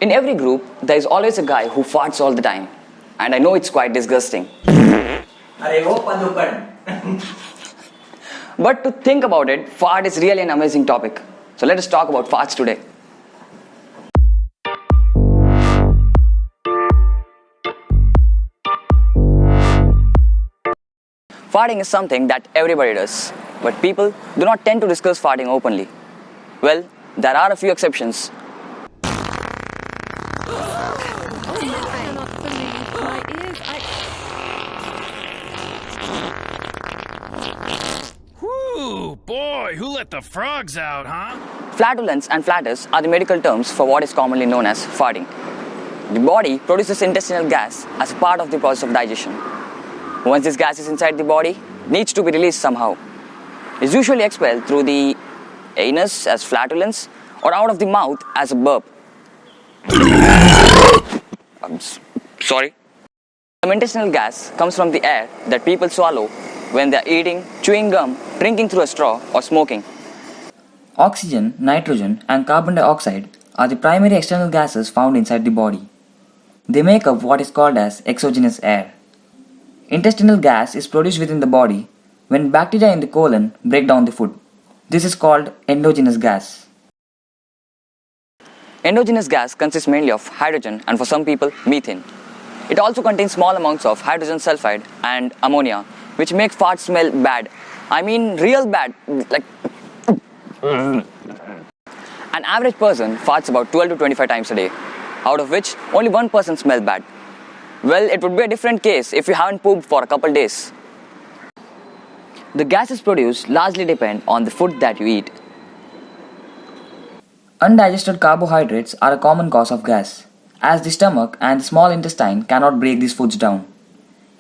In every group, there is always a guy who farts all the time. And I know it's quite disgusting. But to think about it, fart is really an amazing topic. So let us talk about farts today. Farting is something that everybody does, but people do not tend to discuss farting openly. Well, there are a few exceptions. Whoo, boy, who let the frogs out, huh? Flatulence and flatus are the medical terms for what is commonly known as farting. The body produces intestinal gas as a part of the process of digestion. Once this gas is inside the body, it needs to be released somehow. It is usually expelled through the anus as flatulence or out of the mouth as a burp. Sorry. Some intestinal gas comes from the air that people swallow when they are eating, chewing gum, drinking through a straw, or smoking. Oxygen, nitrogen, and carbon dioxide are the primary external gases found inside the body. They make up what is called as exogenous air. Intestinal gas is produced within the body when bacteria in the colon break down the food. This is called endogenous gas. Endogenous gas consists mainly of hydrogen and for some people methane. It also contains small amounts of hydrogen sulfide and ammonia, which make farts smell bad. I mean real bad, like an average person farts about 12 to 25 times a day, out of which only one person smells bad. Well, it would be a different case if you haven't pooped for a couple days. The gases produced largely depend on the food that you eat. Undigested carbohydrates are a common cause of gas, as the stomach and the small intestine cannot break these foods down.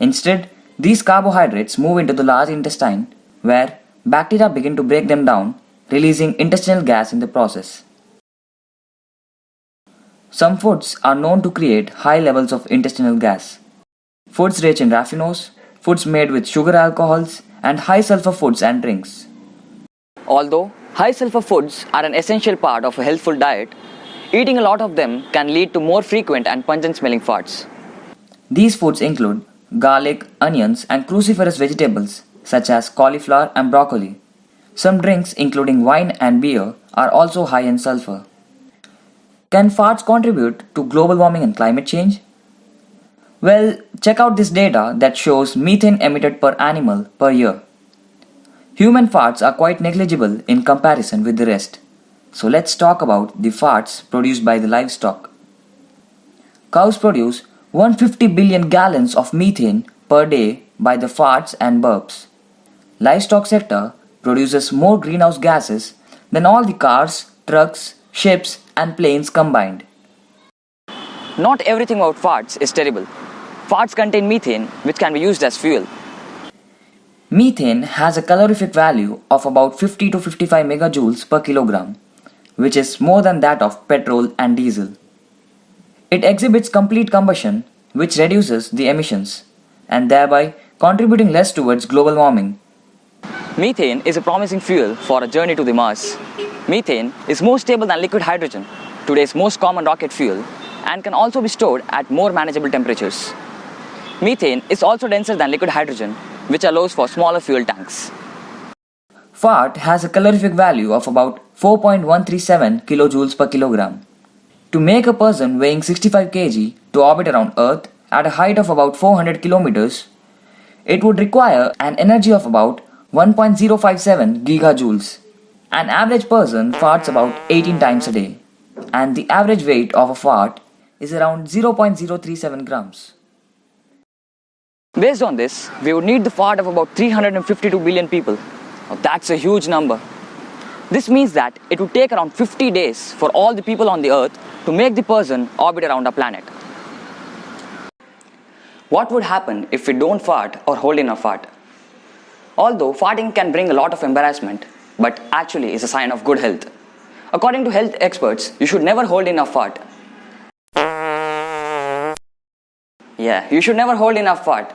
Instead, these carbohydrates move into the large intestine, where bacteria begin to break them down, releasing intestinal gas in the process. Some foods are known to create high levels of intestinal gas. Foods rich in raffinose, foods made with sugar alcohols, and high sulfur foods and drinks. Although high sulfur foods are an essential part of a healthful diet, eating a lot of them can lead to more frequent and pungent smelling farts. These foods include garlic, onions, and cruciferous vegetables such as cauliflower and broccoli. Some drinks, including wine and beer, are also high in sulfur. Can farts contribute to global warming and climate change? Well, check out this data that shows methane emitted per animal per year. Human farts are quite negligible in comparison with the rest. So let's talk about the farts produced by the livestock. Cows produce 150 billion gallons of methane per day by the farts and burps. Livestock sector produces more greenhouse gases than all the cars, trucks, ships and planes combined. Not everything about farts is terrible. Farts contain methane, which can be used as fuel. Methane has a calorific value of about 50 to 55 megajoules per kilogram, which is more than that of petrol and diesel. It exhibits complete combustion, which reduces the emissions, and thereby contributing less towards global warming. Methane is a promising fuel for a journey to the Mars. Methane is more stable than liquid hydrogen, today's most common rocket fuel, and can also be stored at more manageable temperatures. Methane is also denser than liquid hydrogen, which allows for smaller fuel tanks. Fart has a calorific value of about 4.137 kilojoules per kilogram. To make a person weighing 65 kg to orbit around Earth at a height of about 400 kilometers, it would require an energy of about 1.057 gigajoules. An average person farts about 18 times a day, and the average weight of a fart is around 0.037 grams. Based on this, we would need the fart of about 352 billion people. Now, that's a huge number. This means that it would take around 50 days for all the people on the earth to make the person orbit around our planet. What would happen if we don't fart or hold in a fart? Although farting can bring a lot of embarrassment, but actually is a sign of good health. According to health experts, you should never hold in a fart. Yeah, you should never hold in a fart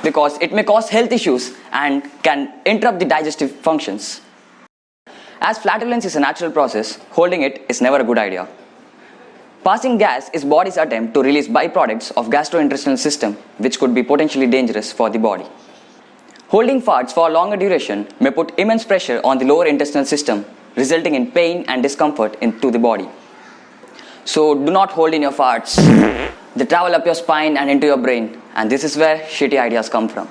because it may cause health issues and can interrupt the digestive functions. As flatulence is a natural process, holding it is never a good idea. Passing gas is body's attempt to release byproducts of gastrointestinal system which could be potentially dangerous for the body. Holding farts for a longer duration may put immense pressure on the lower intestinal system, resulting in pain and discomfort into the body. So do not hold in your farts. They travel up your spine and into your brain, and this is where shitty ideas come from.